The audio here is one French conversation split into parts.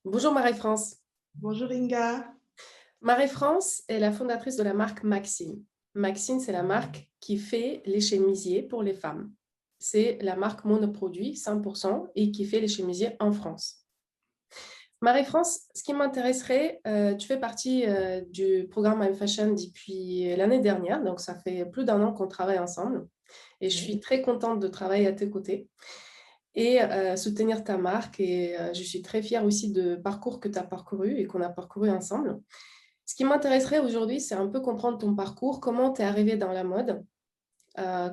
Bonjour Marie-France. Bonjour Inga. Marie-France est la fondatrice de la marque Maxine. Maxine, c'est la marque qui fait les chemisiers pour les femmes. C'est la marque monoproduit 100% et qui fait les chemisiers en France. Marie-France, ce qui m'intéresserait, tu fais partie du programme I'm Fashion depuis l'année dernière, donc ça fait plus d'un an qu'on travaille ensemble et je suis Oui. très contente de travailler à tes côtés et soutenir ta marque et je suis très fière aussi de parcours que tu as parcouru et qu'on a parcouru ensemble. Ce qui m'intéresserait aujourd'hui, c'est un peu comprendre ton parcours, comment tu es arrivé dans la mode,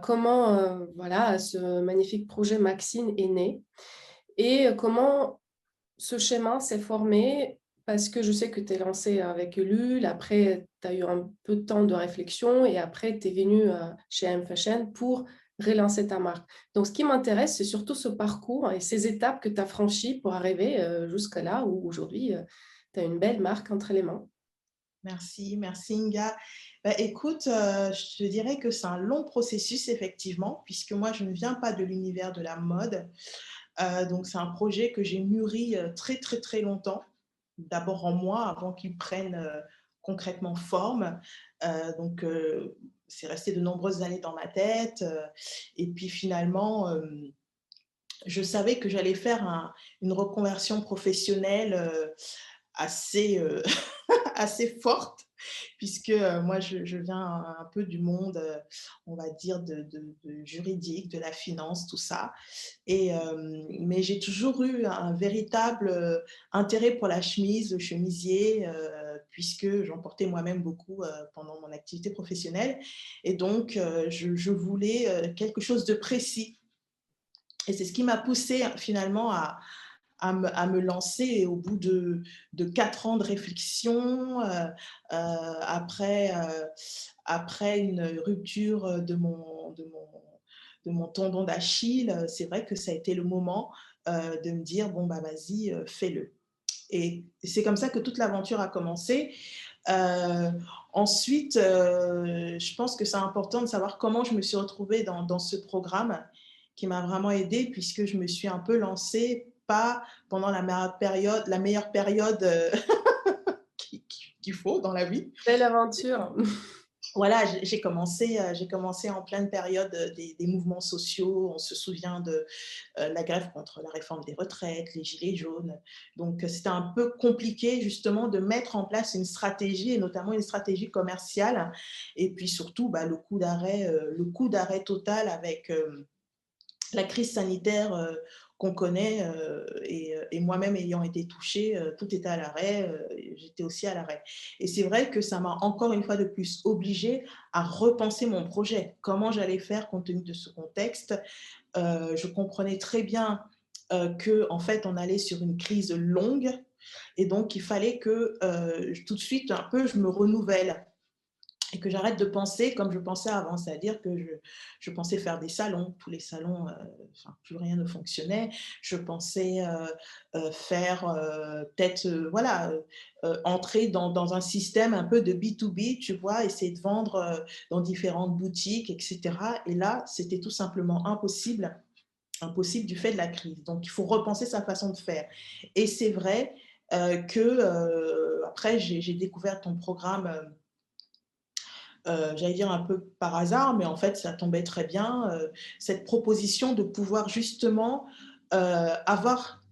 comment voilà, ce magnifique projet Maxine est né et comment ce schéma s'est formé parce que je sais que tu es lancé avec Ulule, après tu as eu un peu de temps de réflexion et après tu es venu chez M Fashion pour relancer ta marque. Donc ce qui m'intéresse, c'est surtout ce parcours et ces étapes que tu as franchies pour arriver jusqu'à là où aujourd'hui tu as une belle marque entre les mains. Merci Inga. Bah, écoute, je te dirais que c'est un long processus effectivement, puisque moi je ne viens pas de l'univers de la mode. Donc c'est un projet que j'ai mûri très très très longtemps, d'abord en moi avant qu'il prenne concrètement forme. C'est resté de nombreuses années dans ma tête. Et puis finalement, je savais que j'allais faire une reconversion professionnelle assez, assez forte, puisque moi, je viens un peu du monde, on va dire, de juridique, de la finance, tout ça. Mais j'ai toujours eu un véritable intérêt pour la chemise, le chemisier, puisque j'en portais moi-même beaucoup pendant mon activité professionnelle. Et donc, je voulais quelque chose de précis. Et c'est ce qui m'a poussée finalement à me lancer au bout de 4 ans de réflexion, après une rupture de mon tendon d'Achille. C'est vrai que ça a été le moment de me dire, bon, bah, vas-y, fais-le. Et c'est comme ça que toute l'aventure a commencé. Euh, Ensuite, je pense que c'est important de savoir comment je me suis retrouvée dans ce programme qui m'a vraiment aidée, puisque je me suis un peu lancée pas pendant la meilleure période qu'il faut dans la vie. Belle aventure. Voilà, j'ai commencé en pleine période des mouvements sociaux. On se souvient de la grève contre la réforme des retraites, les gilets jaunes. Donc, c'était un peu compliqué justement de mettre en place une stratégie, et notamment une stratégie commerciale. Et puis surtout, bah, le coup d'arrêt total avec la crise sanitaire qu'on connaît, et moi-même ayant été touchée, tout était à l'arrêt, j'étais aussi à l'arrêt. Et c'est vrai que ça m'a encore une fois de plus obligée à repenser mon projet, comment j'allais faire compte tenu de ce contexte. Je comprenais très bien que en fait on allait sur une crise longue, et donc il fallait que tout de suite un peu je me renouvelle et que j'arrête de penser comme je pensais avant, c'est-à-dire que je pensais faire des salons, tous les salons, enfin, plus rien ne fonctionnait. Je pensais faire peut-être, voilà, entrer dans un système un peu de B2B, tu vois, essayer de vendre dans différentes boutiques, etc. Et là, c'était tout simplement impossible, impossible du fait de la crise. Donc, il faut repenser sa façon de faire. Et c'est vrai que après, j'ai découvert ton programme. J'allais dire un peu par hasard, mais en fait, ça tombait très bien, cette proposition de pouvoir justement avoir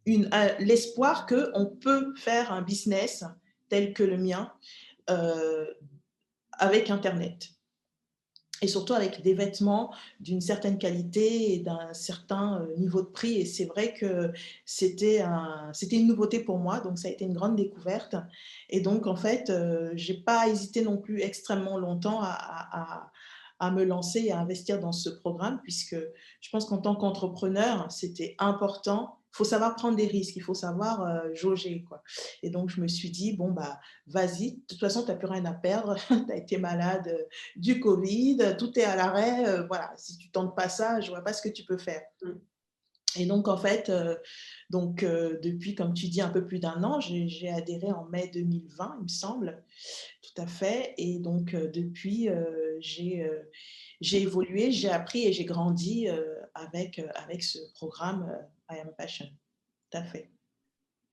l'espoir qu'on peut faire un business tel que le mien euh, avec Internet. Et surtout avec des vêtements d'une certaine qualité et d'un certain niveau de prix. Et c'est vrai que c'était une nouveauté pour moi, donc ça a été une grande découverte. Et donc, en fait, je n'ai pas hésité non plus extrêmement longtemps à me lancer et à investir dans ce programme, puisque je pense qu'en tant qu'entrepreneur, c'était important. Il faut savoir prendre des risques, il faut savoir jauger, quoi. Et donc, je me suis dit, bon, bah, vas-y, de toute façon, tu n'as plus rien à perdre, tu as été malade du Covid, tout est à l'arrêt, voilà, si tu tentes pas ça, je vois pas ce que tu peux faire. Et donc en fait, depuis, comme tu dis, un peu plus d'un an, j'ai adhéré en mai 2020, il me semble, tout à fait. Et donc depuis, j'ai évolué, j'ai appris et j'ai grandi avec ce programme I Am Passion. Tout à fait.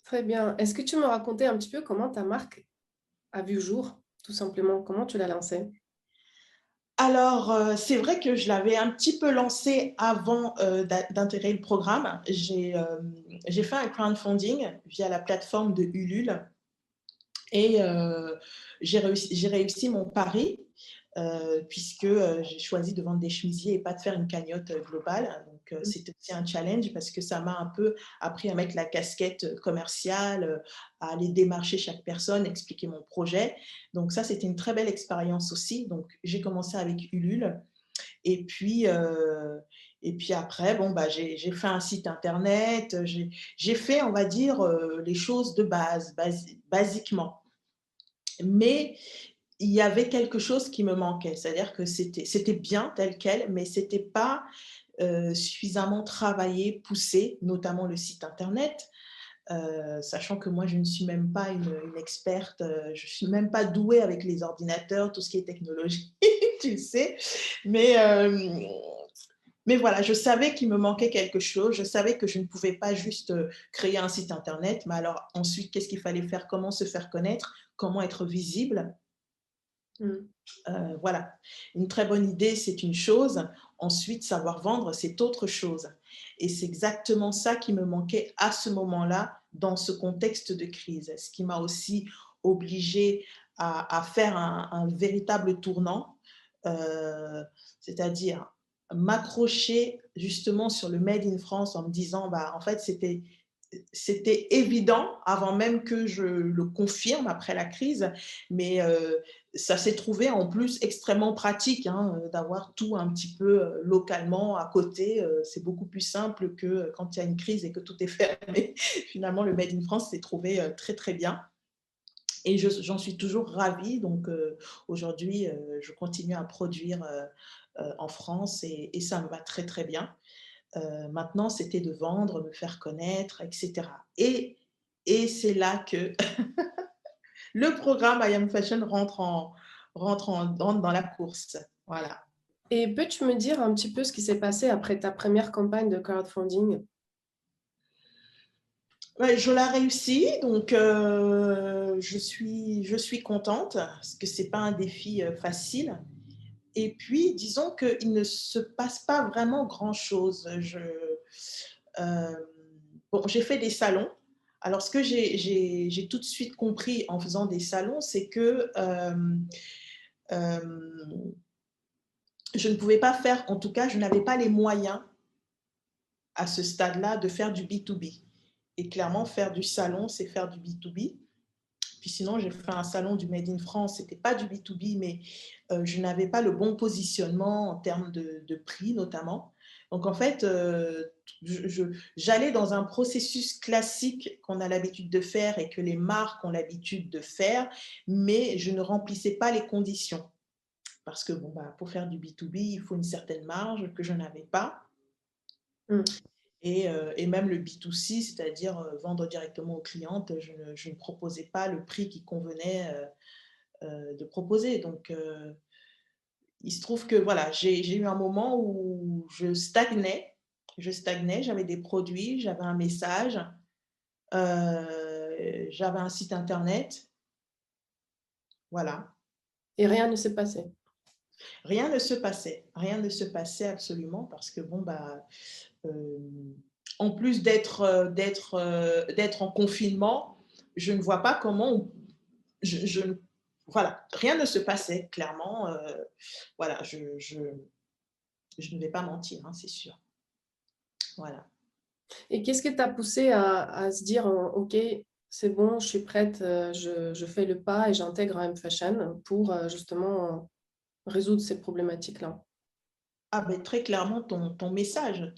Très bien. Est-ce que tu me racontais un petit peu comment ta marque a vu le jour, tout simplement? Comment tu l'as lancée? Alors, c'est vrai que je l'avais un petit peu lancé avant, d'intégrer le programme. J'ai fait un crowdfunding via la plateforme de Ulule et j'ai réussi mon pari, puisque, j'ai choisi de vendre des chemisiers et pas de faire une cagnotte, globale. Donc, Mmh. c'était aussi un challenge parce que ça m'a un peu appris à mettre la casquette, commerciale, à aller démarcher chaque personne, expliquer mon projet. Donc ça, c'était une très belle expérience aussi. Donc j'ai commencé avec Ulule et puis après, bon, bah, j'ai fait un site internet, j'ai fait, on va dire, les choses de base, basiquement. Mais il y avait quelque chose qui me manquait, c'est-à-dire que c'était bien tel quel, mais c'était pas, suffisamment travaillé, poussé, notamment le site internet, sachant que moi je ne suis même pas une experte, je suis même pas douée avec les ordinateurs, tout ce qui est technologie, tu le sais. Mais, mais voilà, je savais qu'il me manquait quelque chose, je savais que je ne pouvais pas juste, créer un site internet, mais alors ensuite qu'est-ce qu'il fallait faire? Comment se faire connaître? Comment être visible? Mmh. Voilà, une très bonne idée, c'est une chose. Ensuite, savoir vendre, c'est autre chose. Et c'est exactement ça qui me manquait à ce moment-là, dans ce contexte de crise. Ce qui m'a aussi obligée à faire un véritable tournant, euh, c'est-à-dire m'accrocher justement sur le Made in France en me disant, bah, en fait, c'était évident avant même que je le confirme après la crise, mais ça s'est trouvé en plus extrêmement pratique, hein, d'avoir tout un petit peu localement à côté. C'est beaucoup plus simple que quand il y a une crise et que tout est fermé. Finalement, le Made in France s'est trouvé très très bien. Et j'en suis toujours ravie. Donc aujourd'hui, je continue à produire en France et ça me va très très bien. Maintenant, c'était de vendre, me faire connaître, etc. Et c'est là que le programme I Am Fashion rentre dans la course. Voilà. Et peux-tu me dire un petit peu ce qui s'est passé après ta première campagne de crowdfunding? Ouais, je l'ai réussi, donc je suis contente parce que c'est pas un défi facile. Et puis, disons qu'il ne se passe pas vraiment grand-chose. Euh, bon, j'ai fait des salons. Alors, ce que j'ai tout de suite compris en faisant des salons, c'est que euh, je ne pouvais pas faire, en tout cas, je n'avais pas les moyens à ce stade-là de faire du B2B. Et clairement, faire du salon, c'est faire du B2B. Puis sinon, j'ai fait un salon du Made in France, c'était pas du B2B, mais je n'avais pas le bon positionnement en termes de prix notamment. Donc en fait, j'allais dans un processus classique qu'on a l'habitude de faire et que les marques ont l'habitude de faire, mais je ne remplissais pas les conditions. Parce que bon, bah, pour faire du B2B, il faut une certaine marge que je n'avais pas. Mmh. Et même le B2C, c'est-à-dire vendre directement aux clientes, je ne proposais pas le prix qui convenait de proposer. Donc, il se trouve que voilà, j'ai eu un moment où je stagnais, j'avais des produits, j'avais un message, j'avais un site internet, voilà. Et rien ne s'est passé? Rien ne se passait absolument parce que bon, bah, en plus d'être en confinement, je ne vois pas comment je voilà, rien ne se passait clairement, voilà, je ne vais pas mentir, hein, c'est sûr. Voilà. Et qu'est-ce qui t'a poussé à se dire, OK, c'est bon, je suis prête, je fais le pas et j'intègre AM Fashion pour, justement, résoudre ces problématiques-là? Ah beh, très clairement ton message,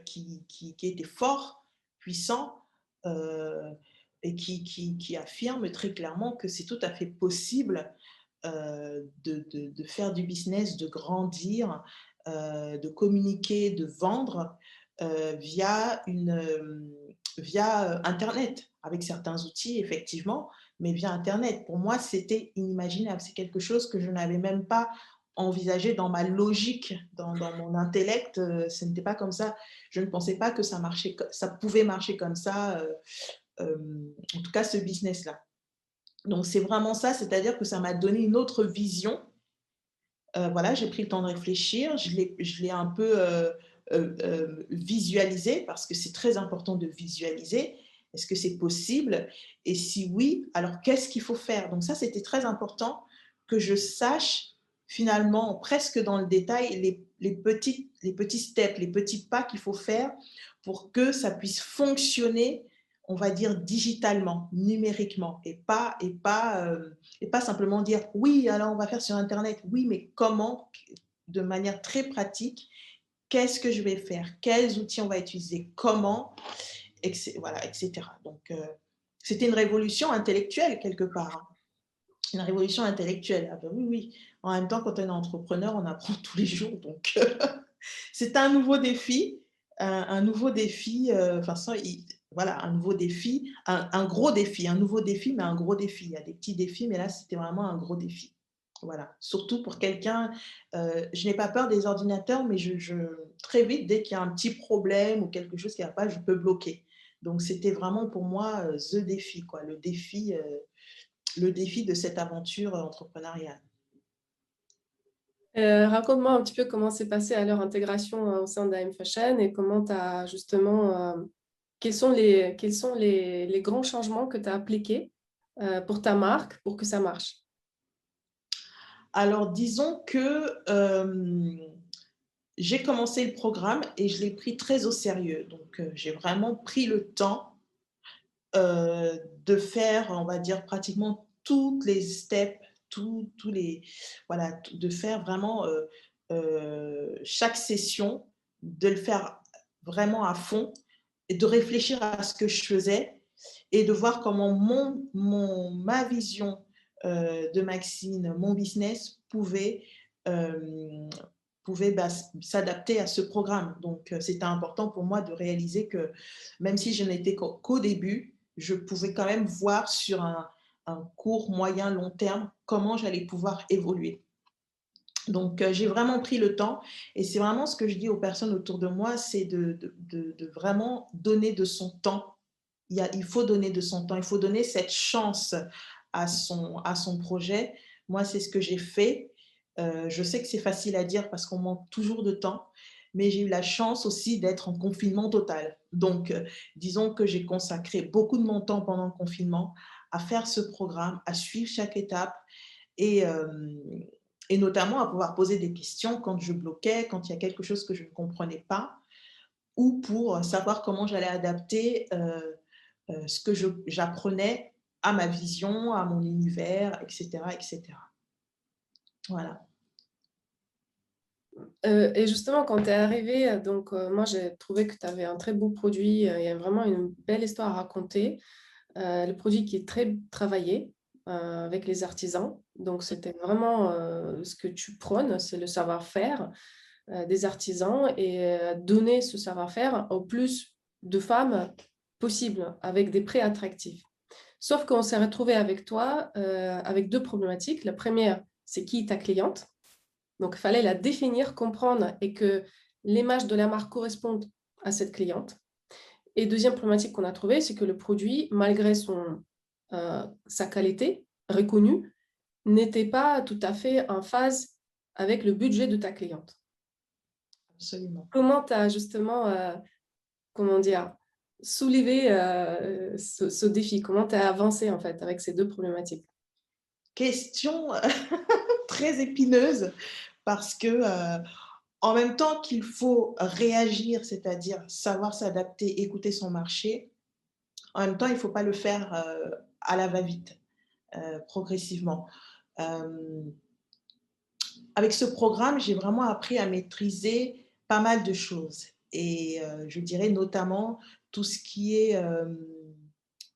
qui était fort, puissant, heu et qui affirme très clairement que c'est tout à fait possible, de faire du business, de grandir, de communiquer, de vendre, via internet, avec certains outils effectivement, mais via internet. Pour moi, c'était inimaginable. C'est quelque chose que je n'avais même pas envisagé dans ma logique, dans mon intellect, ce n'était pas comme ça. Je ne pensais pas que ça pouvait marcher comme ça, cas ce business-là. Donc, c'est vraiment ça, c'est-à-dire que ça m'a donné une autre vision. Voilà, j'ai pris le temps de réfléchir, je l'ai un peu visualisé, parce que c'est très important de visualiser. Est-ce que c'est possible? Et si oui, alors qu'est-ce qu'il faut faire? Donc ça, c'était très important que je sache finalement, presque dans le détail, les petits steps, les petits pas qu'il faut faire pour que ça puisse fonctionner, on va dire, digitalement, numériquement, et pas simplement dire: «Oui, alors on va faire sur internet». Oui, mais comment? De manière très pratique, qu'est-ce que je vais faire? Quels outils on va utiliser? Comment? Voilà, et cetera. Donc, c'était une révolution intellectuelle quelque part, hein. Une révolution intellectuelle. Ah bah, oui, oui. En même temps, quand on est entrepreneur, on apprend tous les jours, donc c'est un nouveau défi, un nouveau défi, enfin ça, voilà, un nouveau défi, un gros défi, un nouveau défi, mais un gros défi. Il y a des petits défis, mais là, c'était vraiment un gros défi. Voilà, surtout pour quelqu'un, je n'ai pas peur des ordinateurs, mais très vite, dès qu'il y a un petit problème ou quelque chose qui ne va pas, je peux bloquer. Donc c'était vraiment pour moi, the défi, quoi, le défi de cette aventure entrepreneuriale. Raconte-moi un petit peu comment s'est passée à leur intégration au sein d'AM Fashion et comment tu as justement, quels sont les grands changements que tu as appliqués pour ta marque pour que ça marche? Alors disons que, j'ai commencé le programme et je l'ai pris très au sérieux. Donc, j'ai vraiment pris le temps, de faire, on va dire, pratiquement toutes les steps, tous les voilà, de faire vraiment, chaque session, de le faire vraiment à fond et de réfléchir à ce que je faisais et de voir comment ma vision, de Maxine, mon business hem, pouvait, bah, s'adapter à ce programme. Donc, c'était important pour moi de réaliser que même si je n'étais qu'au début, je pouvais quand même voir sur un court, moyen, long terme comment j'allais pouvoir évoluer. Donc, j'ai vraiment pris le temps et c'est vraiment ce que je dis aux personnes autour de moi, c'est de vraiment donner de son temps. Il faut donner de son temps, il faut donner cette chance à son projet. Moi, c'est ce que j'ai fait. Je sais que c'est facile à dire parce qu'on manque toujours de temps, mais j'ai eu la chance aussi d'être en confinement total. Donc, disons que j'ai consacré beaucoup de mon temps pendant le confinement à faire ce programme, à suivre chaque étape et et notamment à pouvoir poser des questions quand je bloquais, quand il y a quelque chose que je ne comprenais pas ou pour savoir comment j'allais adapter, ce que j'apprenais à ma vision, à mon univers, et cetera, et cetera. Voilà. Et justement, quand tu es arrivée, donc moi, j'ai trouvé que tu avais un très beau produit, il y a vraiment une belle histoire à raconter. Le produit qui est très travaillé, avec les artisans. Donc c'était vraiment, ce que tu prônes, c'est le savoir-faire, des artisans et donner ce savoir-faire au plus de femmes possible, avec des prix attractifs. Sauf qu'on s'est retrouvé avec toi, avec 2 problématiques. La première, c'est qui est ta cliente? Donc, il fallait la définir, comprendre et que l'image de la marque corresponde à cette cliente. Et deuxième problématique qu'on a trouvée, c'est que le produit, malgré sa qualité reconnue, n'était pas tout à fait en phase avec le budget de ta cliente. Absolument. Comment tu as justement, comment dire, soulevé ce défi? Comment tu as avancé en fait avec ces deux problématiques? Question très épineuse parce que, en même temps qu'il faut réagir, c'est-à-dire savoir s'adapter, écouter son marché, en même temps, il ne faut pas le faire, à la va-vite, progressivement. Hem, Avec ce programme, j'ai vraiment appris à maîtriser pas mal de choses et je dirais notamment tout ce qui est,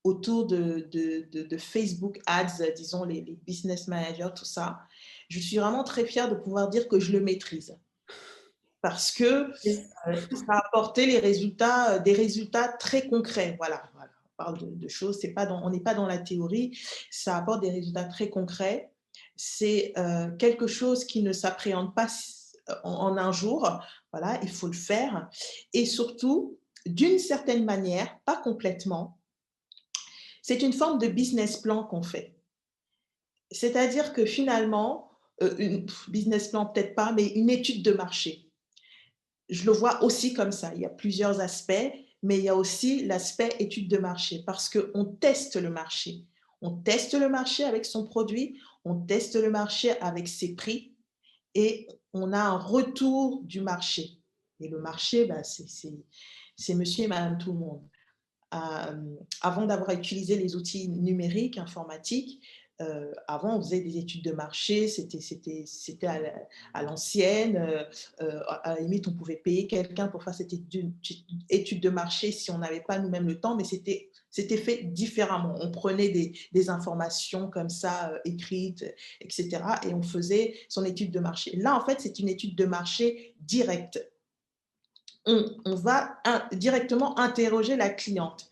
autour de Facebook Ads, disons les business managers, tout ça. Je suis vraiment très fière de pouvoir dire que je le maîtrise parce que, Yes. ça a apporté des résultats très concrets. Voilà, voilà. On parle de choses, c'est pas dans on n'est pas dans la théorie, ça apporte des résultats très concrets. C'est, quelque chose qui ne s'appréhende pas en un jour. Voilà, il faut le faire et surtout, d'une certaine manière, pas complètement, c'est une forme de business plan qu'on fait. C'est-à-dire que finalement, business plan peut-être pas, mais une étude de marché. Je le vois aussi comme ça. Il y a plusieurs aspects, mais il y a aussi l'aspect étude de marché parce qu'on teste le marché. On teste le marché avec son produit, on teste le marché avec ses prix et on a un retour du marché. Et le marché, bah, c'est monsieur et madame tout le monde. Avant d'avoir utilisé les outils numériques, informatiques, avant, on faisait des études de marché, c'était à l'ancienne. À la limite, on pouvait payer quelqu'un pour faire cette étude de marché si on n'avait pas nous-mêmes le temps, mais c'était fait différemment. On prenait des informations comme ça, écrites, etc., et on faisait son étude de marché. Là, en fait, c'est une étude de marché directe. On va directement interroger la cliente.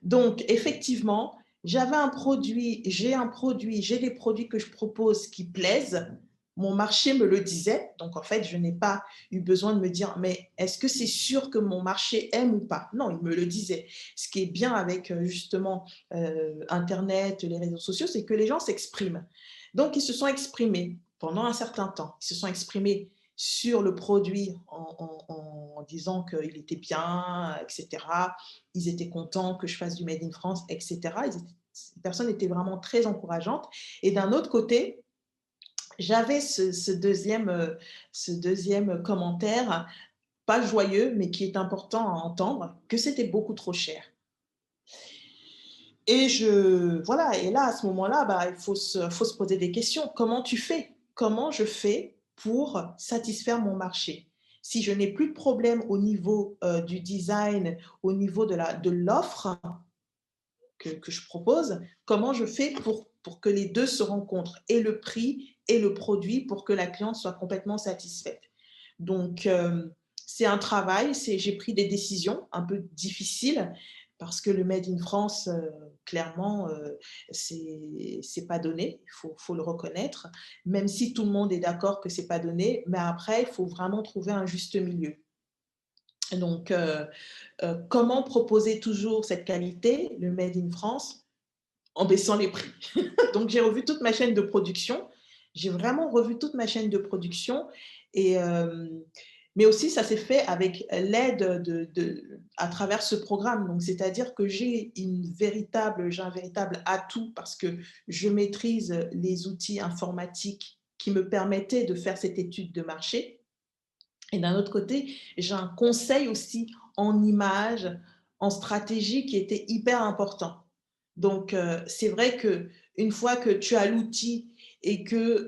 Donc, effectivement, j'avais un produit, j'ai des produits que je propose qui plaisent. Mon marché me le disait. Donc, en fait, je n'ai pas eu besoin de me dire, mais est-ce que c'est sûr que mon marché aime ou pas? Non, il me le disait. Ce qui est bien avec justement Internet, les réseaux sociaux, c'est que les gens s'expriment. Donc, ils se sont exprimés pendant un certain temps. Ils se sont exprimés sur le produit en disant qu'il était bien, etc. Ils étaient contents que je fasse du Made in France, etc. Ces personnes étaient vraiment très encourageantes. Et d'un autre côté, j'avais ce deuxième commentaire, pas joyeux, mais qui est important à entendre, que c'était beaucoup trop cher. Et voilà, et là, à ce moment-là, bah, il faut se poser des questions. Comment tu fais? Comment je fais pour satisfaire mon marché? Si je n'ai plus de problème au niveau du design, au niveau de l'offre que je propose, comment je fais pour que les deux se rencontrent, et le prix et le produit, pour que la cliente soit complètement satisfaite. Donc, c'est un travail, j'ai pris des décisions un peu difficiles parce que le Made in France, clairement, c'est pas donné, faut le reconnaître, même si tout le monde est d'accord que c'est pas donné, mais après, il faut vraiment trouver un juste milieu. Donc, comment proposer toujours cette qualité, le Made in France, en baissant les prix? Donc, j'ai revu toute ma chaîne de production. J'ai vraiment revu toute ma chaîne de production. Et, mais aussi, ça s'est fait avec l'aide à travers ce programme. Donc, c'est-à-dire que j'ai un véritable atout parce que je maîtrise les outils informatiques qui me permettaient de faire cette étude de marché. Et d'un autre côté, j'ai un conseil aussi en images, en stratégie qui était hyper important. Donc, c'est vrai qu'une fois que tu as l'outil et que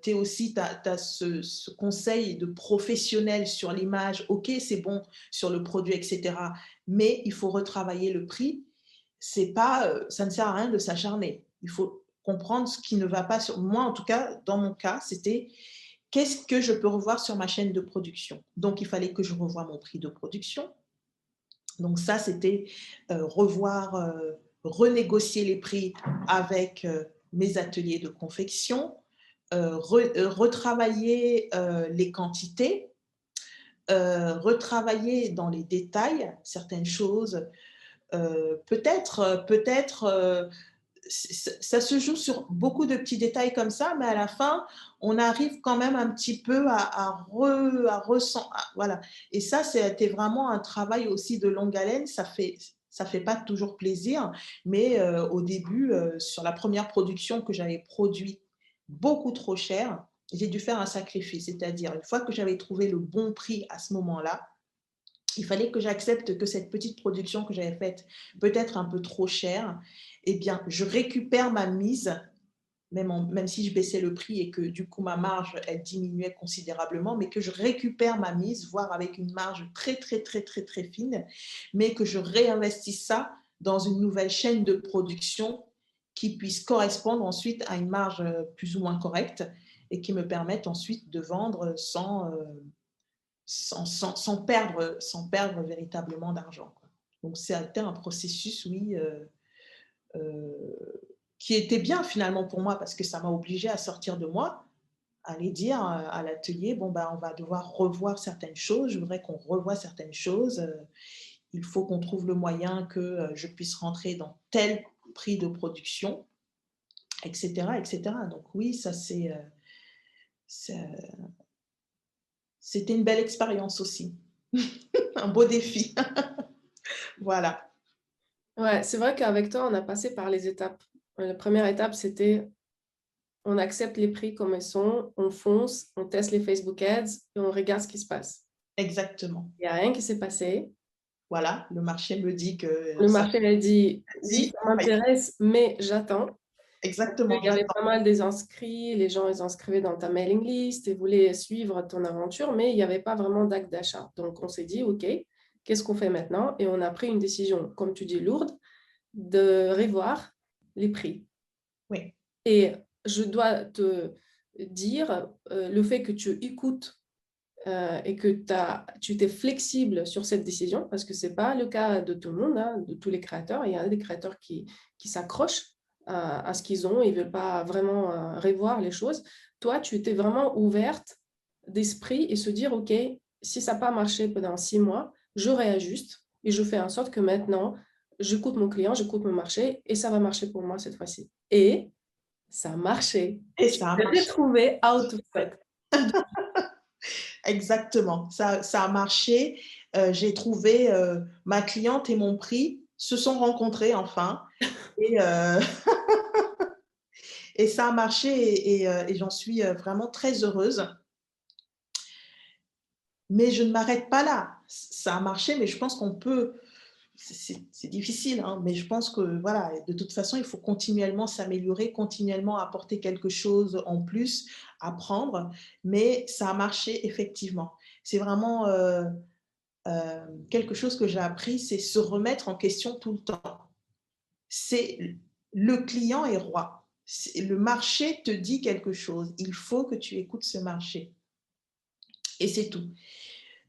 tu as ce conseil de professionnel sur l'image, ok, c'est bon sur le produit, etc. Mais il faut retravailler le prix. C'est pas, ça ne sert à rien de s'acharner. Il faut comprendre ce qui ne va pas sur moi. En tout cas, dans mon cas, c'était qu'est-ce que je peux revoir sur ma chaîne de production. Donc, il fallait que je revoie mon prix de production. Donc ça, c'était revoir, renégocier les prix avec mes ateliers de confection, retravailler les quantités, retravailler dans les détails certaines choses. Peut-être, ça se joue sur beaucoup de petits détails comme ça, mais à la fin, on arrive quand même un petit peu à ressentir. Voilà. Et ça, c'était vraiment un travail aussi de longue haleine. Ça fait pas toujours plaisir, mais au début, sur la première production que j'avais produite beaucoup trop cher, j'ai dû faire un sacrifice. C'est-à-dire, une fois que j'avais trouvé le bon prix à ce moment-là, il fallait que j'accepte que cette petite production que j'avais faite, peut-être un peu trop chère, eh bien, je récupère ma mise, même si je baissais le prix et que du coup ma marge, elle diminuait considérablement, mais que je récupère ma mise, voire avec une marge très, très, très, très, très fine, mais que je réinvestisse ça dans une nouvelle chaîne de production qui puisse correspondre ensuite à une marge plus ou moins correcte et qui me permette ensuite de vendre sans perdre véritablement d'argent, quoi. Donc, ça a été un processus, oui, qui était bien finalement pour moi parce que ça m'a obligée à sortir de moi, à aller dire à l'atelier, bon, ben, on va devoir revoir certaines choses, je voudrais qu'on revoie certaines choses, il faut qu'on trouve le moyen que je puisse rentrer dans tel prix de production, etc., etc. Donc oui, ça c'était une belle expérience aussi, un beau défi. Voilà, Ouais, c'est vrai qu'avec toi, on a passé par les étapes. La première étape, c'était on accepte les prix comme ils sont, on fonce, on teste les Facebook Ads et on regarde ce qui se passe. exactement. Il n'y a rien qui s'est passé. Voilà, le marché me dit que Le ça marché a dit oui, vas-y, ça m'intéresse, mais j'attends. Parce exactement, qu'il y avait pas mal des inscrits, les gens ils inscrivaient dans ta mailing list et voulaient suivre ton aventure, mais il n'y avait pas vraiment d'acte d'achat. Donc on s'est dit, OK, qu'est-ce qu'on fait maintenant? Et on a pris une décision, comme tu dis, lourde, de revoir les prix. oui, Et je dois te dire, le fait que tu écoutes et que tu étais flexible sur cette décision, parce que ce n'est pas le cas de tout le monde, hein, de tous les créateurs. Il y a des créateurs qui s'accrochent à ce qu'ils ont, ils ne veulent pas vraiment revoir les choses. Toi, tu étais vraiment ouverte d'esprit et se dire, OK, si ça n'a pas marché pendant 6 mois, je réajuste et je fais en sorte que maintenant, j'écoute mon client, j'écoute mon marché et ça va marcher pour moi cette fois-ci. Et ça a marché. et Tu ça a t'es marché. retrouvé out of it. Exactement, ça a marché. J'ai trouvé ma cliente et mon prix se sont rencontrés enfin et, et ça a marché et j'en suis vraiment très heureuse. Mais je ne m'arrête pas là. Ça a marché, mais je pense qu'on peut. C'est difficile, hein, mais je pense que voilà, de toute façon, il faut continuellement s'améliorer, continuellement apporter quelque chose en plus, apprendre. Mais ça a marché effectivement. C'est vraiment quelque chose que j'ai appris, c'est se remettre en question tout le temps. C'est le client est roi. Le marché te dit quelque chose. Il faut que tu écoutes ce marché. Et c'est tout.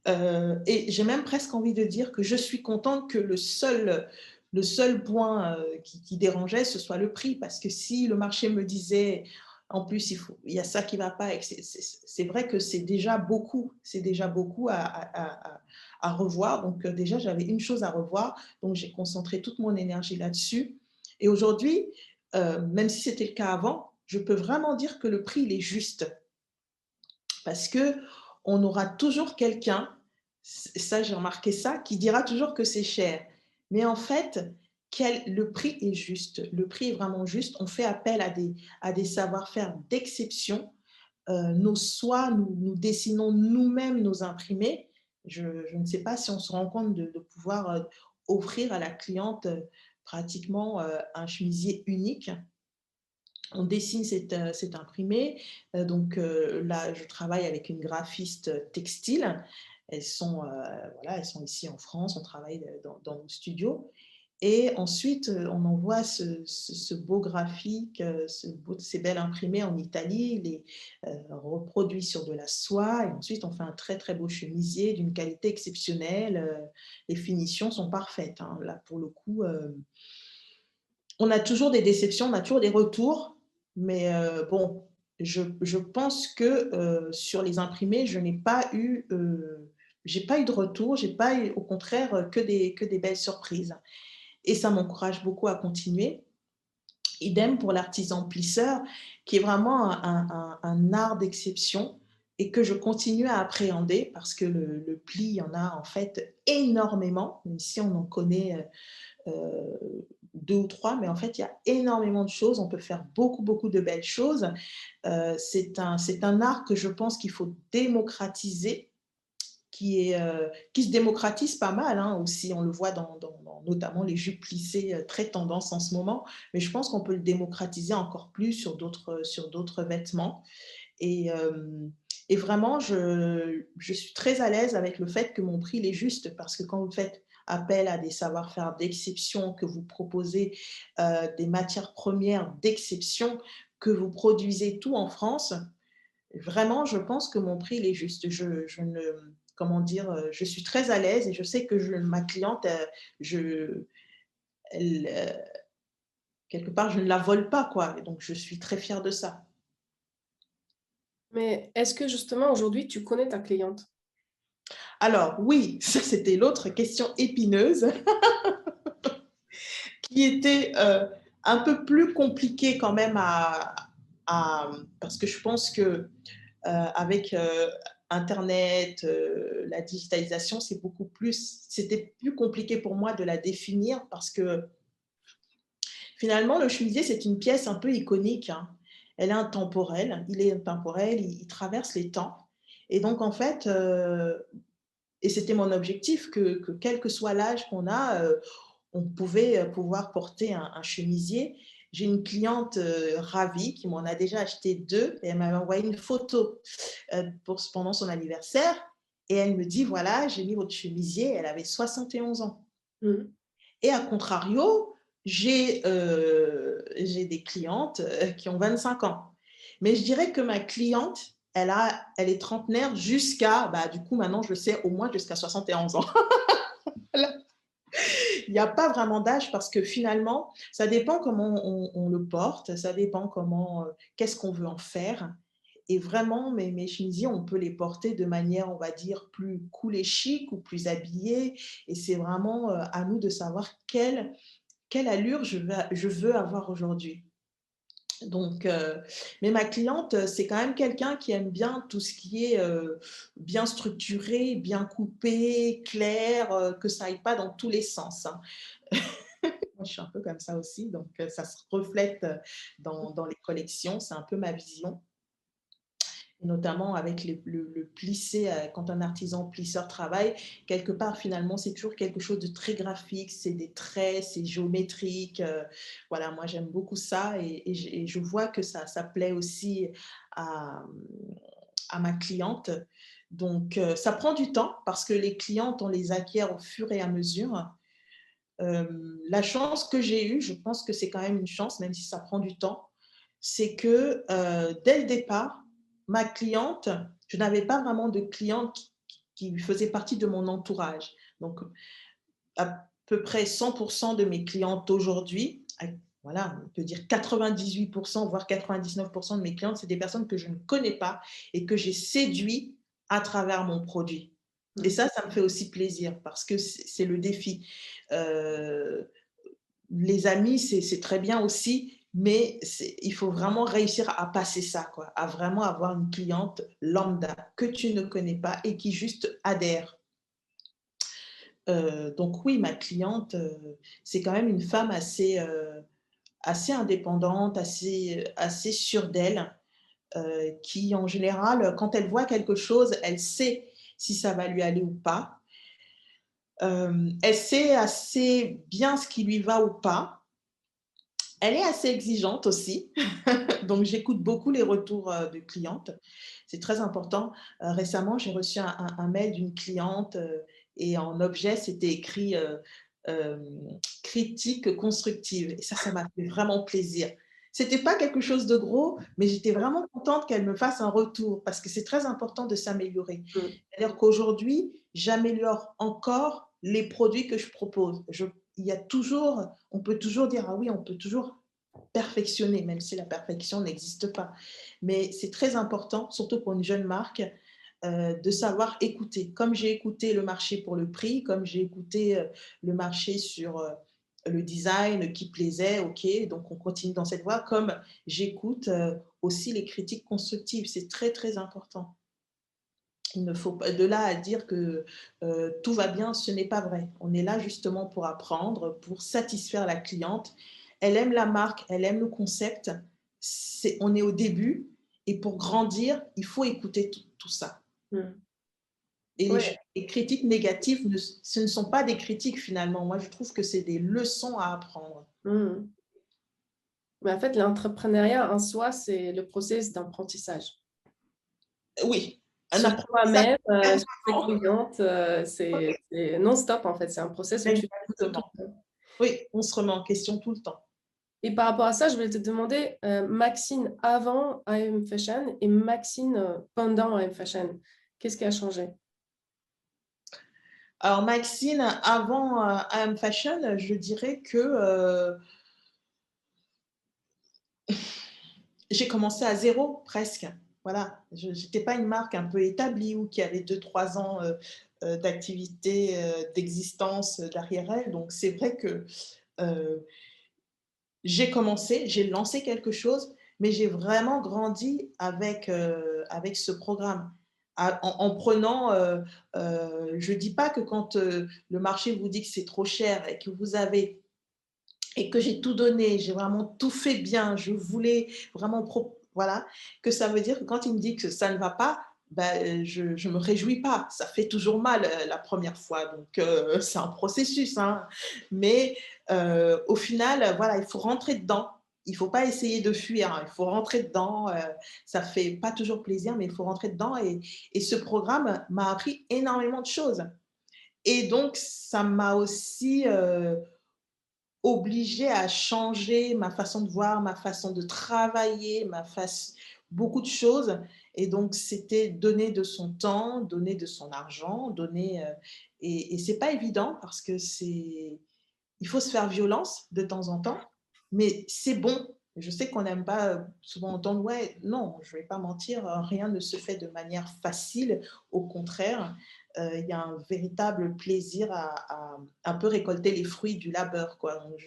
Et j'ai même presque envie de dire que je suis contente que le seul point qui dérangeait, ce soit le prix. Parce que si le marché me disait, en plus, il y a ça qui ne va pas, c'est vrai que c'est déjà beaucoup à revoir. Donc déjà, j'avais une chose à revoir, donc j'ai concentré toute mon énergie là-dessus. Et aujourd'hui, même si c'était le cas avant, je peux vraiment dire que le prix, il est juste. Parce que on aura toujours quelqu'un, ça j'ai remarqué ça, qui dira toujours que c'est cher. Mais en fait, le prix est juste. Le prix est vraiment juste. On fait appel à des savoir-faire d'exception. Nous dessinons nous-mêmes nos imprimés. Je ne sais pas si on se rend compte de pouvoir offrir à la cliente pratiquement un chemisier unique. On dessine cet imprimé. Donc là, je travaille avec une graphiste textile. Voilà, elles sont ici en France, on travaille dans nos studios. Et ensuite, on envoie ce beau graphique, ces belles imprimés en Italie, les reproduit sur de la soie. Et ensuite, on fait un très, très beau chemisier d'une qualité exceptionnelle. Les finitions sont parfaites, hein. Là, pour le coup, on a toujours des déceptions, on a toujours des retours, mais bon, je pense que sur les imprimés, je n'ai pas eu, j'ai pas eu de retour, j'ai pas eu, au contraire, que des belles surprises. Et ça m'encourage beaucoup à continuer. Idem pour l'artisan plisseur, qui est vraiment un art d'exception et que je continue à appréhender parce que le pli, il y en a en fait énormément, même si on en connaît 2 ou 3, mais en fait, il y a énormément de choses. On peut faire beaucoup, beaucoup de belles choses. C'est un art que je pense qu'il faut démocratiser, qui se démocratise pas mal, hein, aussi. On le voit dans notamment les jupes plissées, très tendance en ce moment. Mais je pense qu'on peut le démocratiser encore plus sur d'autres vêtements. Et, et vraiment, je suis très à l'aise avec le fait que mon prix il est juste parce que quand vous faites appel à des savoir-faire d'exception, que vous proposez des matières premières d'exception, que vous produisez tout en France, vraiment, je pense que mon prix il est juste. Je ne, comment dire, je suis très à l'aise et je sais que ma cliente, elle, quelque part, je ne la vole pas, quoi. Et donc, je suis très fière de ça. Mais est-ce que justement aujourd'hui, tu connais ta cliente? Alors, oui, ça c'était l'autre question épineuse qui était un peu plus compliqué quand même parce que je pense que avec Internet, la digitalisation, c'était plus compliqué pour moi de la définir parce que finalement, le chemisier, c'est une pièce un peu iconique, hein. Elle est intemporelle, il est intemporel, il traverse les temps. Et donc, en fait, et c'était mon objectif, que quel que soit l'âge qu'on a, on pouvait pouvoir porter un chemisier. J'ai une cliente ravie qui m'en a déjà acheté deux et elle m'avait envoyé une photo pendant son anniversaire. Et elle me dit, voilà, j'ai mis votre chemisier, elle avait 71 ans. Mmh. Et à contrario, j'ai des clientes qui ont 25 ans. Mais je dirais que ma cliente, elle est trentenaire jusqu'à, bah, du coup, maintenant, je le sais, au moins jusqu'à 71 ans. Voilà. Il n'y a pas vraiment d'âge parce que finalement, ça dépend comment on le porte, ça dépend qu'est-ce qu'on veut en faire. Et vraiment, mes chemisiers, on peut les porter de manière, on va dire, plus cool et chic ou plus habillée. Et c'est vraiment à nous de savoir quelle allure je veux avoir aujourd'hui. Donc, mais ma cliente, c'est quand même quelqu'un qui aime bien tout ce qui est bien structuré, bien coupé, clair, que ça aille pas dans tous les sens, hein. Moi, je suis un peu comme ça aussi, donc ça se reflète dans les collections, c'est un peu ma vision. Et notamment avec le plissé, quand un artisan plisseur travaille, quelque part, finalement, c'est toujours quelque chose de très graphique, c'est des traits, c'est géométrique. Voilà, moi, j'aime beaucoup ça et je vois que ça plaît aussi à, à ma cliente. Donc, ça prend du temps parce que les clientes, on les acquiert au fur et à mesure. La chance que j'ai eue, je pense que c'est quand même une chance, même si ça prend du temps, c'est que dès le départ, ma cliente, je n'avais pas vraiment de cliente qui faisait partie de mon entourage. Donc, à peu près 100% de mes clientes aujourd'hui, voilà, on peut dire 98%, voire 99% de mes clientes, c'est des personnes que je ne connais pas et que j'ai séduit à travers mon produit. Et Mmh. ça me fait aussi plaisir parce que c'est le défi. Euh, les amis, c'est très bien aussi, mais il faut vraiment réussir à passer ça, quoi, à vraiment avoir une cliente lambda que tu ne connais pas et qui juste adhère. Donc oui, ma cliente, c'est quand même une femme assez indépendante, assez sûre d'elle, qui en général, quand elle voit quelque chose, elle sait si ça va lui aller ou pas. Elle sait assez bien ce qui lui va ou pas. Elle est assez exigeante aussi, donc j'écoute beaucoup les retours de clientes. C'est très important. Récemment, j'ai reçu un mail d'une cliente et en objet, c'était écrit critique constructive. Et ça m'a fait vraiment plaisir. C'était pas quelque chose de gros, mais j'étais vraiment contente qu'elle me fasse un retour parce que c'est très important de s'améliorer. Mmh. C'est-à-dire qu'aujourd'hui, j'améliore encore les produits que je propose. Il y a toujours, on peut toujours dire, ah oui, on peut toujours perfectionner, même si la perfection n'existe pas. Mais c'est très important, surtout pour une jeune marque, de savoir écouter. Comme j'ai écouté le marché pour le prix, comme j'ai écouté le marché sur le design qui plaisait, ok, donc on continue dans cette voie, comme j'écoute aussi les critiques constructives. C'est très, très important. Il ne faut pas de là à dire que tout va bien, ce n'est pas vrai. On est là justement pour apprendre, pour satisfaire la cliente. Elle aime la marque, elle aime le concept. On est au début et pour grandir, il faut écouter tout ça. Mmh. Et Ouais. les critiques négatives, ce ne sont pas des critiques finalement. Moi, je trouve que c'est des leçons à apprendre. Mmh. Mais en fait, l'entrepreneuriat en soi, c'est le process d'apprentissage. Oui, un Sur apprentissage toi-même, sur tes permanent. clientes, c'est non-stop en fait. C'est un process où tu écoutes tout Exactement. le temps. Oui, on se remet en question tout le temps. Et par rapport à ça, je voulais te demander, Maxine avant AM Fashion et Maxine pendant AM Fashion, qu'est-ce qui a changé? Alors Maxine, avant AM Fashion, je dirais que j'ai commencé à zéro presque. Voilà, je n'étais pas une marque un peu établie ou qui avait 2 3 ans d'activité, d'existence derrière elle. Donc c'est vrai que euh, j'ai commencé, j'ai lancé quelque chose, mais j'ai vraiment grandi avec ce programme. En prenant, je dis pas que quand, le marché vous dit que c'est trop cher et que vous avez et que j'ai tout donné, j'ai vraiment tout fait bien, je voulais vraiment voilà, que ça veut dire que quand il me dit que ça ne va pas, bah, je me réjouis pas. Ça fait toujours mal, la première fois, donc c'est un processus, hein. Mais au final, voilà, il faut rentrer dedans. Il faut pas essayer de fuir, hein, il faut rentrer dedans, ça fait pas toujours plaisir, mais il faut rentrer dedans et ce programme m'a appris énormément de choses et donc ça m'a aussi, obligée à changer ma façon de voir, ma façon de travailler, beaucoup de choses et donc c'était donner de son temps, donner de son argent, donner, et c'est pas évident parce que il faut se faire violence de temps en temps, mais c'est bon. Je sais qu'on n'aime pas, souvent entendre: «Ouais», non, je vais pas mentir, rien ne se fait de manière facile. Au contraire, il y a un véritable plaisir à un peu récolter les fruits du labeur, quoi. Donc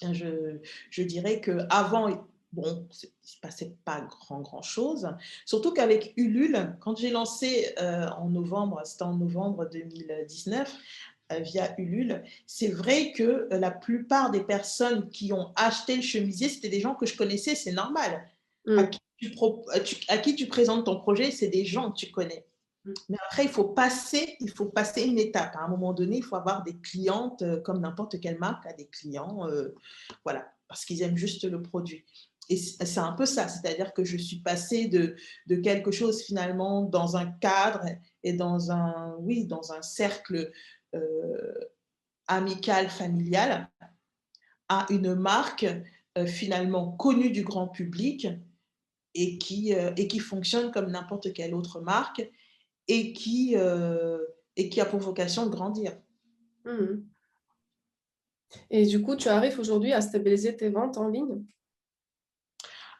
je dirais qu'avant, bon, il se passait pas grand chose. Surtout qu'avec Ulule, quand j'ai lancé, en novembre, c'était en novembre 2019, via Ulule, c'est vrai que, la plupart des personnes qui ont acheté le chemisier, c'était des gens que je connaissais, c'est normal. Mmh. À qui tu présentes ton projet, c'est des gens que tu connais. Mmh. Mais après, il faut passer une étape. À un moment donné, il faut avoir des clientes, comme n'importe quelle marque a des clients, voilà, parce qu'ils aiment juste le produit. Et c'est un peu ça, c'est-à-dire que je suis passée de quelque chose finalement dans un cadre et oui, dans un cercle, amical, familial, à une marque, finalement connue du grand public et qui fonctionne comme n'importe quelle autre marque et et qui a pour vocation de grandir. Mmh. Et du coup, tu arrives aujourd'hui à stabiliser tes ventes en ligne?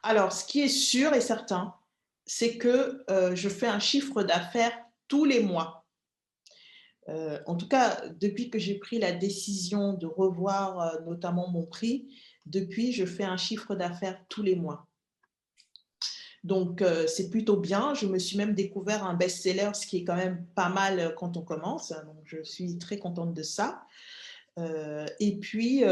Alors, ce qui est sûr et certain, c'est que, je fais un chiffre d'affaires tous les mois. En tout cas, depuis que j'ai pris la décision de revoir, notamment mon prix, depuis, je fais un chiffre d'affaires tous les mois. Donc, c'est plutôt bien. Je me suis même découvert un best-seller, ce qui est quand même pas mal, quand on commence. Donc je suis très contente de ça. Et puis,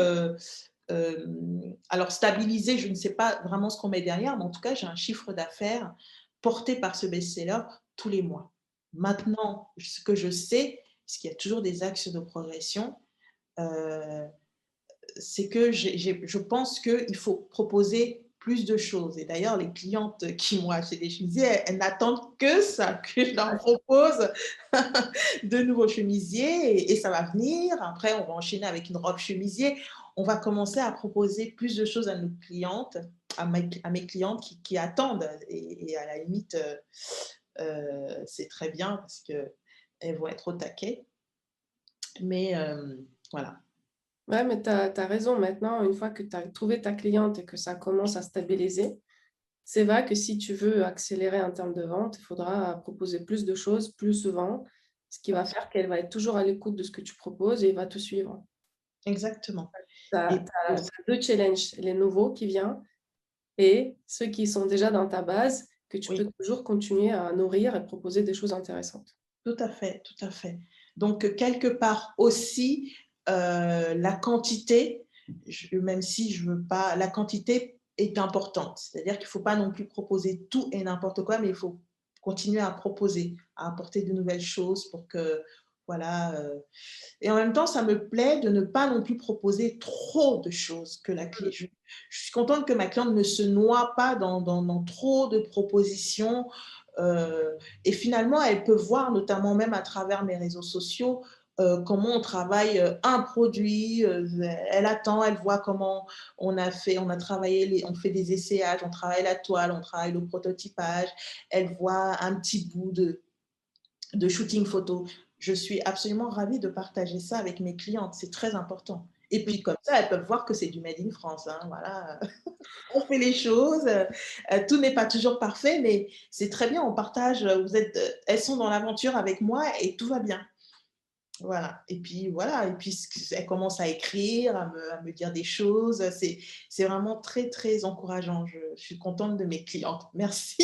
alors stabiliser, je ne sais pas vraiment ce qu'on met derrière, mais en tout cas, j'ai un chiffre d'affaires porté par ce best-seller tous les mois. Maintenant, ce que je sais, parce qu'il y a toujours des axes de progression, heu, c'est que je pense qu'il faut proposer plus de choses et d'ailleurs les clientes qui m'ont acheté des chemisiers, elles n'attendent que ça, que je leur propose de nouveaux chemisiers et ça va venir. Après, on va enchaîner avec une robe chemisier. On va commencer à proposer plus de choses à nos clientes, à mes clientes qui attendent et à la limite, c'est très bien parce qu'elles vont être au taquet. Mais voilà. Ouais, mais tu as raison. Maintenant, une fois que tu as trouvé ta cliente et que ça commence à stabiliser, c'est vrai que si tu veux accélérer en termes de vente, il faudra proposer plus de choses, plus souvent, ce qui va faire qu'elle va être toujours à l'écoute de ce que tu proposes et va te suivre. Exactement. Tu Et as puis aussi 2 challenges, les nouveaux qui viennent et ceux qui sont déjà dans ta base, que tu oui, peux toujours continuer à nourrir et proposer des choses intéressantes. tout à fait, tout à fait. Donc quelque part aussi, la quantité, même si je veux pas la quantité est importante. C'est-à-dire qu'il ne faut pas non plus proposer tout et n'importe quoi, mais il faut continuer à proposer, à apporter de nouvelles choses pour que voilà, et en même temps, ça me plaît de ne pas non plus proposer trop de choses que la clé. Mmh. Je suis contente que ma cliente ne se noie pas dans trop de propositions. Et finalement, elle peut voir, notamment même à travers mes réseaux sociaux, comment on travaille un produit. Elle attend, elle voit comment on a travaillé, on fait des essayages, on travaille la toile, on travaille le prototypage. Elle voit un petit bout de shooting photo. Je suis absolument ravie de partager ça avec mes clientes, c'est très important. Et puis comme ça, elles peuvent voir que c'est du made in France, hein, voilà. On fait les choses, tout n'est pas toujours parfait, mais c'est très bien, on partage, elles sont dans l'aventure avec moi et tout va bien. Voilà. Et puis voilà, et puis elle commence à écrire, à me dire des choses. C'est vraiment très, très encourageant. Je suis contente de mes clientes. Merci.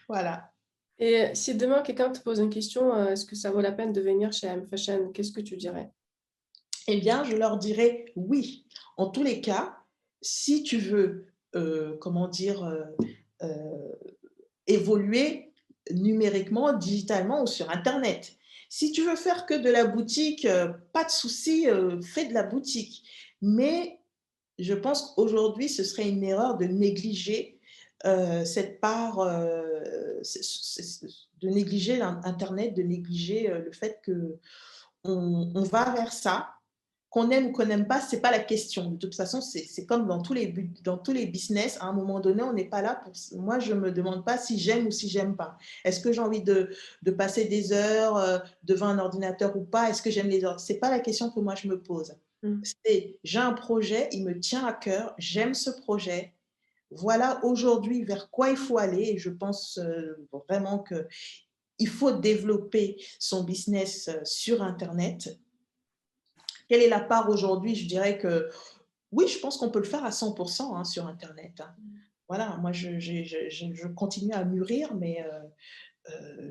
Voilà. Et si demain quelqu'un te pose une question, est-ce que ça vaut la peine de venir chez M Fashion? Qu'est-ce que tu dirais? Eh bien, je leur dirais oui. En tous les cas, si tu veux, comment dire, évoluer numériquement, digitalement ou sur internet. Si tu veux faire que de la boutique, pas de souci, fais de la boutique. Mais je pense qu'aujourd'hui, ce serait une erreur de négliger, cette part, de négliger internet, de négliger, le fait qu'on va vers ça. Qu'on aime ou qu'on n'aime pas, c'est pas la question. De toute façon, c'est comme dans tous les business, à un moment donné, on n'est pas là pour moi, je me demande pas si j'aime ou si j'aime pas. Est-ce que j'ai envie de passer des heures, devant un ordinateur ou pas? Est-ce que j'aime les ordres? C'est pas la question que moi je me pose. Mmh. C'est: j'ai un projet, il me tient à cœur, j'aime ce projet. Voilà aujourd'hui vers quoi il faut aller et je pense, vraiment qu'il faut développer son business, sur internet. Quelle est la part aujourd'hui? Je dirais que oui, je pense qu'on peut le faire à 100 hein, sur internet, hein. Voilà, moi je continue à mûrir, mais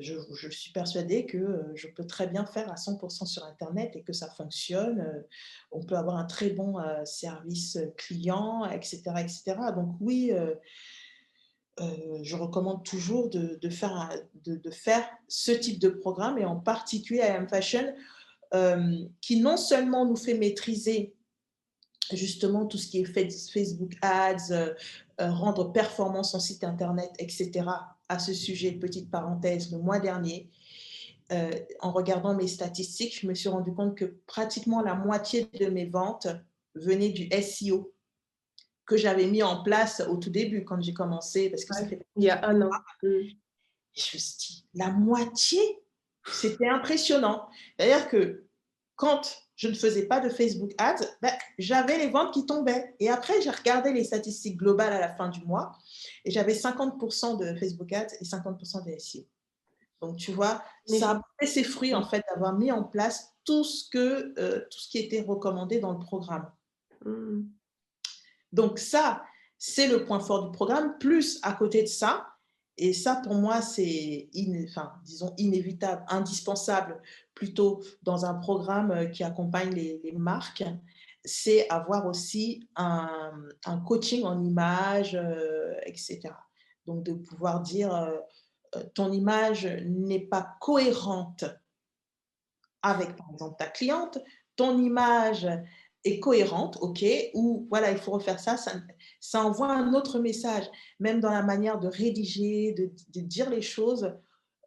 je suis persuadée que, je peux très bien faire à 100 sur internet et que ça fonctionne, on peut avoir un très bon, service, client et cetera et cetera. Donc oui, je recommande toujours de faire ce type de programme et en particulier à M-Fashion, qui non seulement nous fait maîtriser justement tout ce qui est Facebook Ads, rendre performant son site internet, et cetera. À ce sujet, petite parenthèse, le mois dernier, en regardant mes statistiques, je me suis rendu compte que pratiquement la moitié de mes ventes venaient du SEO que j'avais mis en place au tout début quand j'ai commencé, parce que ça Ouais, fait il y partie a du un an. Mmh. et je me suis dit: «La moitié?» C'était impressionnant. C'est-à-dire que quand je ne faisais pas de Facebook Ads, bah, j'avais les ventes qui tombaient et après j'ai regardé les statistiques globales à la fin du mois et j'avais 50 de Facebook Ads et 50 de SEO. Donc tu vois, ça a Magnifique. porté ses fruits en Mmh. fait d'avoir mis en place tout ce qui était recommandé dans le programme. Mmh. Donc ça, c'est le point fort du programme. Plus à côté de ça, et ça pour moi c'est enfin, disons inévitable, indispensable plutôt dans un programme qui accompagne les marques, c'est avoir aussi un coaching en images, etc. Donc de pouvoir dire, ton image n'est pas cohérente avec, par exemple, ta cliente, ton image est cohérente, OK, ou voilà, il faut refaire ça, ça envoie un autre message, même dans la manière de rédiger, de dire les choses.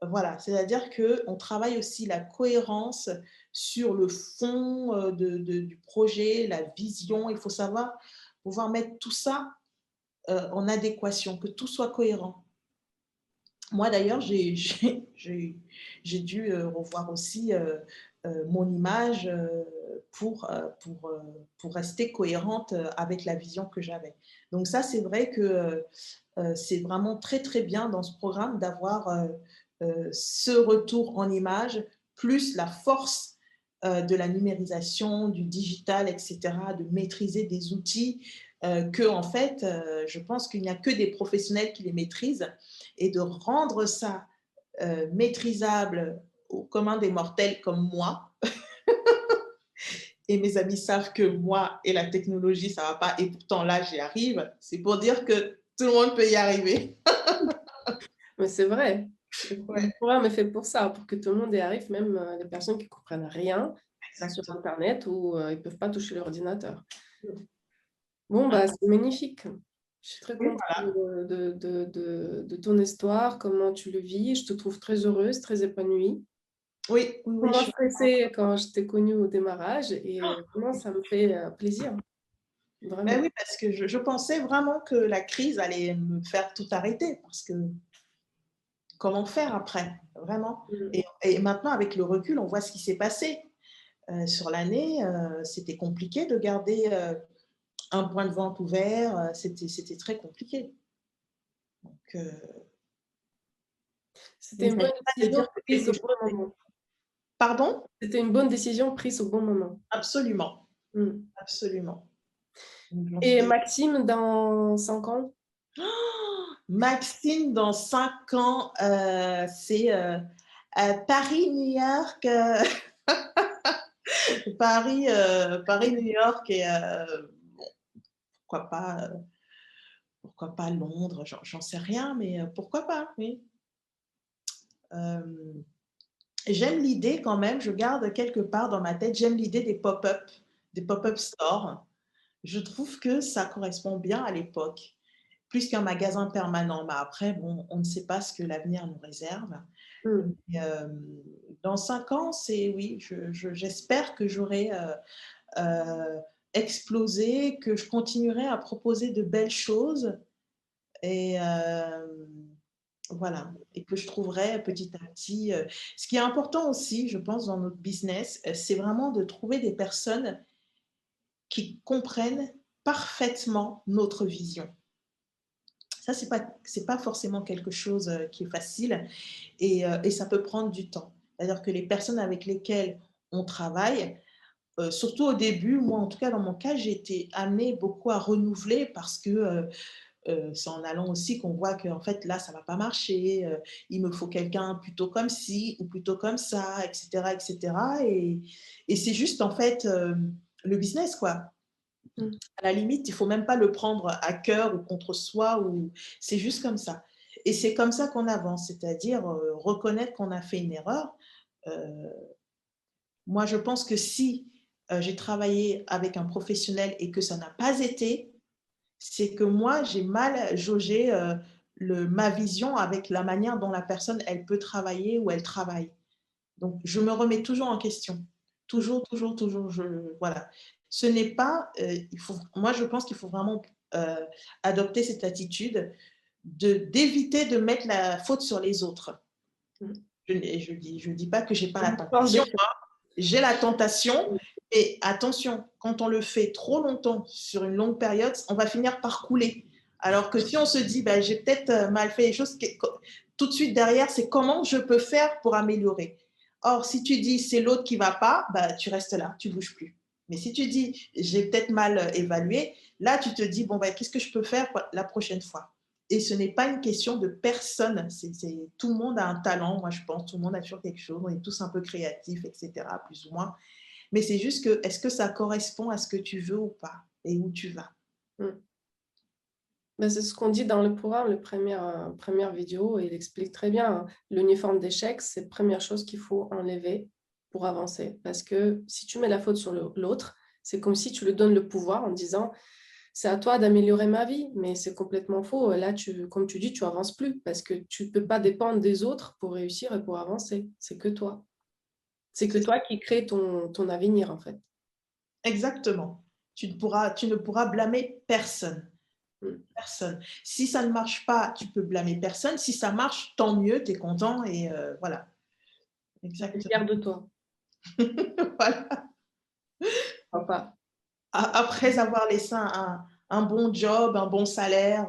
Voilà, c'est-à-dire qu'on travaille aussi la cohérence sur le fond du projet, la vision. Il faut savoir pouvoir mettre tout ça en adéquation, que tout soit cohérent. Moi d'ailleurs, j'ai dû, revoir aussi, mon image, pour rester cohérente, avec la vision que j'avais. Donc ça, c'est vrai que, c'est vraiment très, très bien dans ce programme d'avoir, ce retour en image, plus la force, de la numérisation, du digital et cetera, de maîtriser des outils, qu'en fait, je pense qu'il n'y a que des professionnels qui les maîtrisent et de rendre ça, maîtrisable au commun des mortels comme moi. Et mes amis savent que moi et la technologie, ça va pas et pourtant là, j'y arrive. C'est pour dire que tout le monde peut y arriver. Mais c'est vrai. Le Ouais, programme est fait pour ça, pour que tout le monde y arrive, même, les personnes qui comprennent rien sur exactement. internet ou, ils peuvent pas toucher l'ordinateur. Bon, bah, c'est magnifique. Je suis très Oui, contente voilà. de ton histoire, comment tu le vis. Je te trouve très heureuse, très épanouie. Oui, oui, oui, je Moins suis stressée quand je t'ai connue au démarrage et vraiment ça me fait, plaisir, ben vraiment. oui, parce que je pensais vraiment que la crise allait me faire tout arrêter parce que comment faire après? Vraiment. Mmh. Et maintenant, avec le recul, on voit ce qui s'est passé. Sur l'année, c'était compliqué de garder, un point de vente ouvert, c'était très compliqué. Donc, C'était il ne une s'agit bonne pas de décision dire que prise quelque au chose bon moment. Pardon? C'était une bonne décision prise au bon moment. Absolument, Mmh. absolument. Donc, j'en Et suis Maxime, dans 5 ans? Maxime, dans 5 ans, c'est, Paris-New York, Paris-New York et bon, pourquoi pas, pourquoi pas Londres, j'en sais rien, mais pourquoi pas, oui. Hem, J'aime l'idée quand même, je garde quelque part dans ma tête, j'aime l'idée des pop-up stores. Je trouve que ça correspond bien à l'époque, plus qu'un magasin permanent. Mais après, bon, on ne sait pas ce que l'avenir nous réserve. Mmh. Mais, dans 5 ans, c'est oui, j'espère que j'aurai, explosé, que je continuerai à proposer de belles choses et voilà, et que je trouverai petit à petit, ce qui est important aussi, je pense, dans notre business, c'est vraiment de trouver des personnes qui comprennent parfaitement notre vision. Ça, c'est pas forcément quelque chose, qui est facile et ça peut prendre du temps. C'est-à-dire que les personnes avec lesquelles on travaille, surtout au début, moi, en tout cas, dans mon cas, j'ai été amenée beaucoup à renouveler parce que, c'est en allant aussi qu'on voit qu'en fait, là, ça va pas marcher, il me faut quelqu'un plutôt comme ci ou plutôt comme ça et cetera et c'est juste, en fait, le business, quoi. Mmh. À la limite, il faut même pas le prendre à cœur ou contre soi ou c'est juste comme ça et c'est comme ça qu'on avance, c'est-à-dire, reconnaître qu'on a fait une erreur. Heu, Moi, je pense que si, j'ai travaillé avec un professionnel et que ça n'a pas été, c'est que moi, j'ai mal jaugé, le ma vision avec la manière dont la personne, elle peut travailler ou elle travaille. Donc je me remets toujours en question. Mmh. Toujours, toujours, toujours, voilà. Ce n'est pas, moi je pense qu'il faut vraiment, heu, adopter cette attitude d'éviter de mettre la faute sur les autres. Mmh. Je dis pas que j'ai pas la Une force tentation, d'échec. j'ai la tentation, Mmh. mais attention, quand on le fait trop longtemps, sur une longue période, on va finir par couler. Alors que si on se dit: «Bah, j'ai peut-être, mal fait les choses», tout de suite derrière, c'est comment je peux faire pour améliorer? Or, si tu dis: «C'est l'autre qui va pas», bah, tu restes là, tu bouges plus. Mais si tu dis: «J'ai peut-être mal, évalué», là, tu te dis: «Bon, bah, qu'est-ce que je peux faire pour la prochaine fois?» Et ce n'est pas une question de personne, tout le monde a un talent, moi je pense, tout le monde a toujours quelque chose, on est tous un peu créatifs et cetera, plus ou moins. Mais c'est juste que, est-ce que ça correspond à ce que tu veux ou pas? Et où tu vas? Mmh. Bah, c'est ce qu'on dit dans le programme, le première vidéo, il explique très bien, hein. L'uniforme d'échec, c'est la première chose qu'il faut enlever pour avancer. Parce que si tu mets la faute sur l'autre, c'est comme si tu lui donnes le pouvoir en disant: «C'est à toi d'améliorer ma vie», mais c'est complètement faux. Là, comme tu dis, tu avances plus parce que tu peux pas dépendre des autres pour réussir et pour avancer. C'est que toi. C'est que C'est toi qui crée ton avenir, en fait. exactement. Tu ne pourras blâmer personne, Mmh. personne. Si ça ne marche pas, tu peux blâmer personne. Si ça marche, tant mieux, tu es content et voilà. Tu es Exactement. fier de toi. Voilà. Papa. Après avoir laissé un bon job, un bon salaire,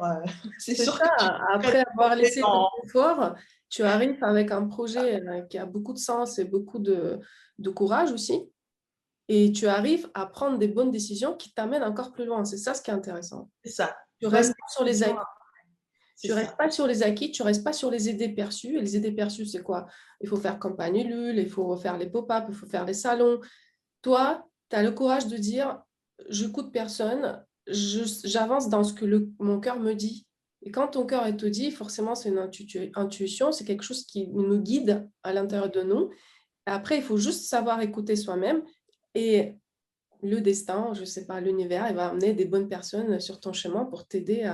c'est C'est sûr ça, que tu te après avoir laissé ton dans confort, tu arrives avec un projet, qui a beaucoup de sens et beaucoup de courage aussi et tu arrives à prendre des bonnes décisions qui t'amènent encore plus loin. C'est ça ce qui est intéressant. c'est ça, Tu bonne restes pas sur les décision, acquis. c'est Tu restes ça. pas sur les acquis, tu restes pas sur les idées perçues et les idées perçues, c'est quoi? Il faut faire campagne Ulule, il faut faire les pop-up, il faut faire les salons. Toi, tu as le courage de dire: «J'écoute personne, j'avance dans ce que mon cœur me dit» et quand ton cœur, il te dit, forcément, c'est une intuition, c'est quelque chose qui nous guide à l'intérieur de nous. Après, il faut juste savoir écouter soi-même et le destin, je sais pas, l'univers, il va amener des bonnes personnes sur ton chemin pour t'aider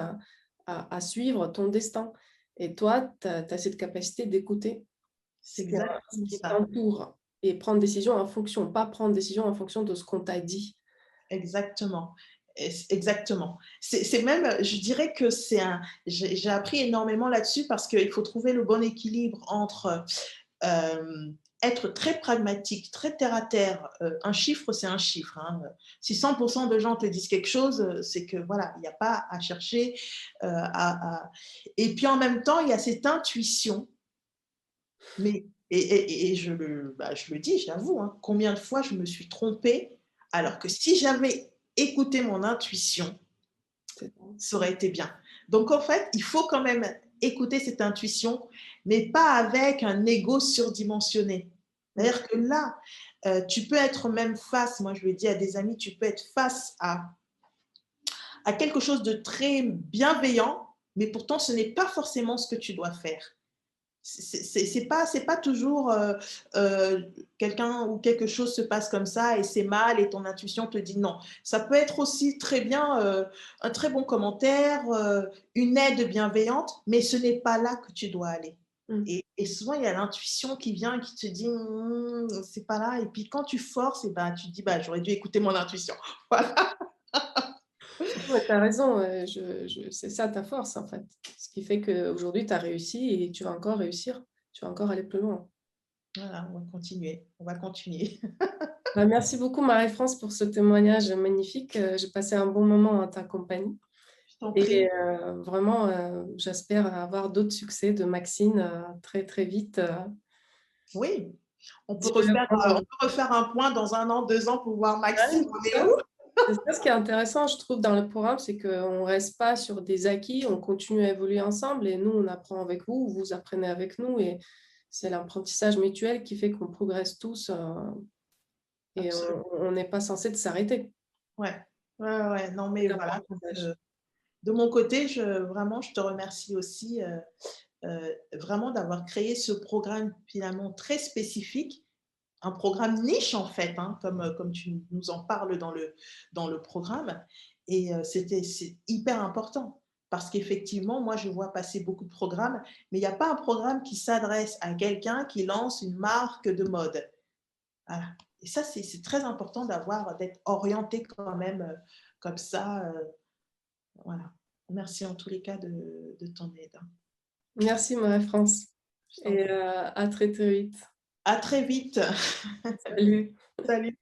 à suivre ton destin et toi, tu as cette capacité d'écouter C'est ce exactement qui ça, t'entoure et prendre décision en fonction, pas prendre décision en fonction de ce qu'on t'a dit. exactement et exactement. C'est même, je dirais que j'ai appris énormément là-dessus parce qu'il faut trouver le bon équilibre entre, être très pragmatique, très terre à terre, un chiffre, c'est un chiffre, hein, si 100 de gens te disent quelque chose, c'est que voilà, il y a pas à chercher, à et puis en même temps, il y a cette intuition, mais Et je le dis, je l'avoue, hein, combien de fois je me suis trompée, alors que si j'avais écouté mon intuition, C'est bon. ça aurait été bien. Donc en fait, il faut quand même écouter cette intuition, mais pas avec un ego surdimensionné. Mm. C'est-à-dire que là, tu peux être même face, moi je le dis à des amis, tu peux être face à quelque chose de très bienveillant, mais pourtant ce n'est pas forcément ce que tu dois faire. C'est pas toujours quelqu'un ou quelque chose se passe comme ça et c'est mal et ton intuition te dit non. Ça peut être aussi très bien un très bon commentaire, une aide bienveillante, mais ce n'est pas là que tu dois aller. Mm. Et souvent, il y a l'intuition qui vient et qui te dit c'est pas là. Et puis quand tu forces, et ben, tu te dis bah, j'aurais dû écouter mon intuition. Voilà. Ouais, tu as raison, c'est ça ta force en fait. Ce qui fait qu'aujourd'hui, tu as réussi et tu vas encore réussir, tu vas encore aller plus loin. Voilà, on va continuer. On va continuer. Bah, merci beaucoup Marie-France pour ce témoignage magnifique. J'ai passé un bon moment en ta compagnie Je t'en prie. et vraiment, j'espère avoir d'autres succès de Maxine très très vite. Oui, Dieu le on grand. peut refaire un point dans 1 an, 2 ans pour voir Ouais, Maxime, on c'est est ça. où? C'est ça ce qui est intéressant, je trouve, dans le programme, c'est qu'on ne reste pas sur des acquis, on continue à évoluer ensemble et nous, on apprend avec vous, vous apprenez avec nous et c'est l'apprentissage mutuel qui fait qu'on progresse tous et Absolument. on n'est pas censé de s'arrêter. Ouais. Ouais, ouais, non, C'est mais voilà, l'apprentissage. de mon côté, vraiment, je te remercie aussi, vraiment d'avoir créé ce programme finalement très spécifique, un programme niche en fait, hein, comme tu nous en parles dans le programme et c'est hyper important parce qu'effectivement, moi, je vois passer beaucoup de programmes, mais il y a pas un programme qui s'adresse à quelqu'un qui lance une marque de mode. Voilà. Et ça, c'est très important d'être orienté quand même comme ça. Voilà. Merci en tous les cas de ton aide, hein. Merci Marie-France Je t'en et prie. à très très vite. À très vite. Salut. Salut.